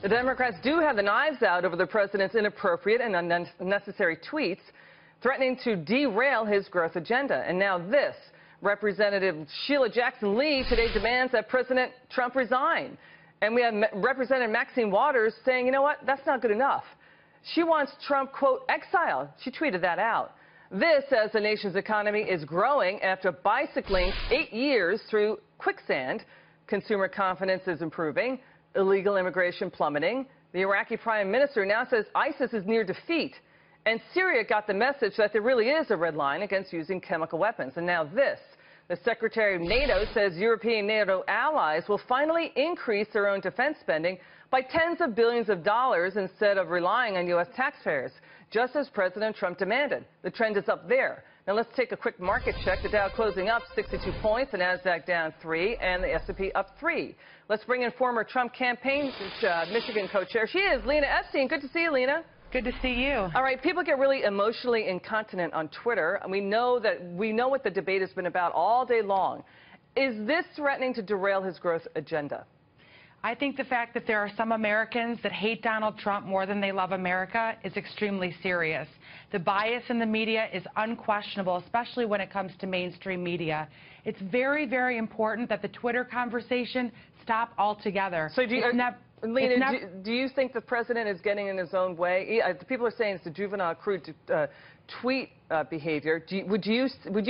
The Democrats do have the knives out over the president's inappropriate and unnecessary tweets, threatening to derail his growth agenda. And now this. Representative Sheila Jackson Lee today demands that President Trump resign. And we have Representative Maxine Waters saying, you know what, that's not good enough. She wants Trump, quote, exiled. She tweeted that out. This as the nation's economy is growing after bicycling 8 years through quicksand. Consumer confidence is improving, illegal immigration plummeting. The Iraqi prime minister now says ISIS is near defeat. And Syria got the message that there really is a red line against using chemical weapons. And now this. The Secretary of NATO says European NATO allies will finally increase their own defense spending by tens of billions of dollars instead of relying on U.S. taxpayers, just as President Trump demanded. The trend is up there. Now let's take a quick market check. The Dow closing up 62 points, the Nasdaq down 3, and the S&P up 3. Let's bring in former Trump campaign Michigan co-chair. She is Lena Epstein. Good to see you, Lena. Good to see you. All right, people get really emotionally incontinent on Twitter, and we know what the debate has been about all day long. Is this threatening to derail his growth agenda? I think the fact that there are some Americans that hate Donald Trump more than they love America is extremely serious. The bias in the media is unquestionable, especially when it comes to mainstream media. It's very, very important that the Twitter conversation stop altogether. So Lena, do you think the president is getting in his own way? People are saying it's a juvenile, crude tweet behavior. Would you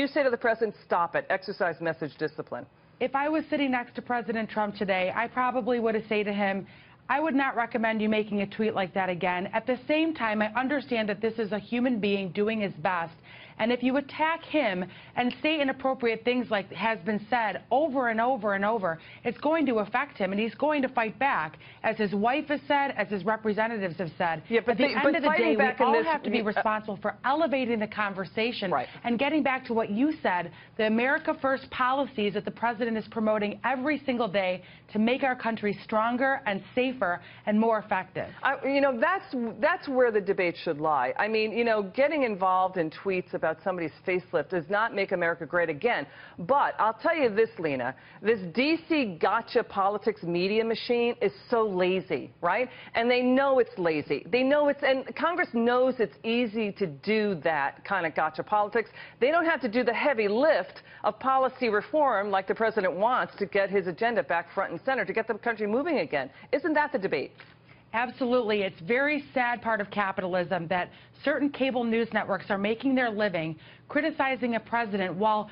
say to the president, stop it, exercise message discipline? If I was sitting next to President Trump today, I probably would have said to him, I would not recommend you making a tweet like that again. At the same time, I understand that this is a human being doing his best. And if you attack him and say inappropriate things like has been said over and over and over, it's going to affect him, and he's going to fight back, as his wife has said, as his representatives have said. Yeah, but at the end of the day, we all have to be responsible for elevating the conversation. Right. And getting back to what you said, the America First policies that the president is promoting every single day to make our country stronger and safer and more effective. That's where the debate should lie. I mean, getting involved in tweets about somebody's facelift does not make America great again. But I'll tell you this, Lena, this D.C. gotcha politics media machine is so lazy, right? And they know it's lazy. They know and Congress knows it's easy to do that kind of gotcha politics. They don't have to do the heavy lift of policy reform like the president wants to get his agenda back front and center, to get the country moving again. Isn't that the debate? Absolutely. It's a very sad part of capitalism that certain cable news networks are making their living criticizing a president while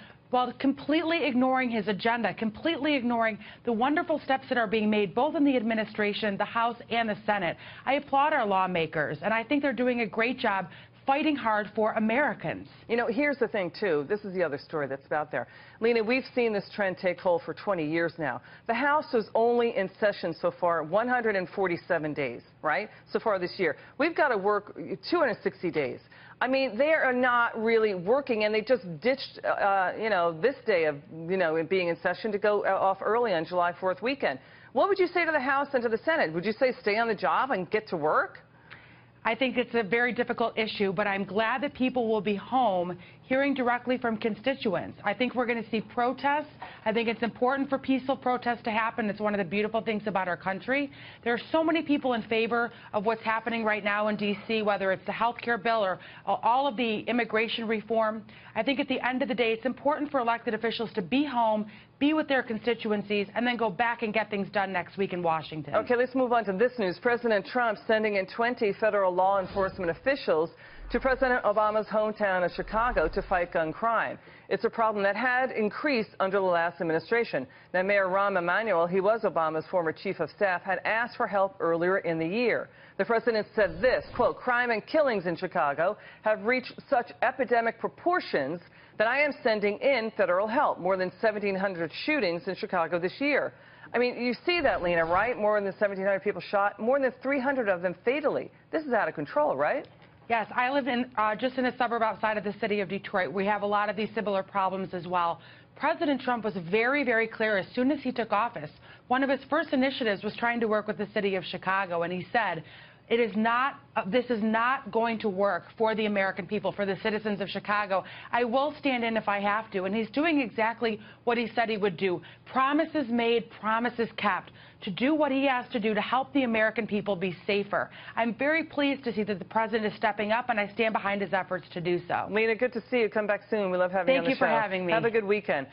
completely ignoring his agenda, completely ignoring the wonderful steps that are being made both in the administration, the House, and the Senate. I applaud our lawmakers, and I think they're doing a great job fighting hard for Americans. Here's the thing, too. This is the other story that's out there. Lena, we've seen this trend take hold for 20 years now. The House was only in session so far 147 days, right, so far this year. We've got to work 260 days. I mean, they are not really working, and they just ditched, this day of, being in session to go off early on July 4th weekend. What would you say to the House and to the Senate? Would you say stay on the job and get to work? I think it's a very difficult issue, but I'm glad that people will be home hearing directly from constituents. I think we're going to see protests. I think it's important for peaceful protests to happen. It's one of the beautiful things about our country. There are so many people in favor of what's happening right now in D.C., whether it's the health care bill or all of the immigration reform. I think at the end of the day, it's important for elected officials to be home, be with their constituencies, and then go back and get things done next week in Washington. Okay, let's move on to this news. President Trump sending in 20 federal law enforcement officials to President Obama's hometown of Chicago to fight gun crime. It's a problem that had increased under the last administration. Now, Mayor Rahm Emanuel, he was Obama's former chief of staff, had asked for help earlier in the year. The president said this, quote, crime and killings in Chicago have reached such epidemic proportions that I am sending in federal help. More than 1,700 shootings in Chicago this year. I mean, you see that, Lena, right? More than 1,700 people shot, more than 300 of them fatally. This is out of control, right? Yes, I live just in a suburb outside of the city of Detroit. We have a lot of these similar problems as well. President Trump was very, very clear as soon as he took office. One of his first initiatives was trying to work with the city of Chicago, and he said, It is not, this is not going to work for the American people, for the citizens of Chicago. I will stand in if I have to, and he's doing exactly what he said he would do. Promises made, promises kept, to do what he has to do to help the American people be safer. I'm very pleased to see that the president is stepping up, and I stand behind his efforts to do so. Lena, good to see you. Come back soon. We love having you on the show. Thank you for having me. Have a good weekend.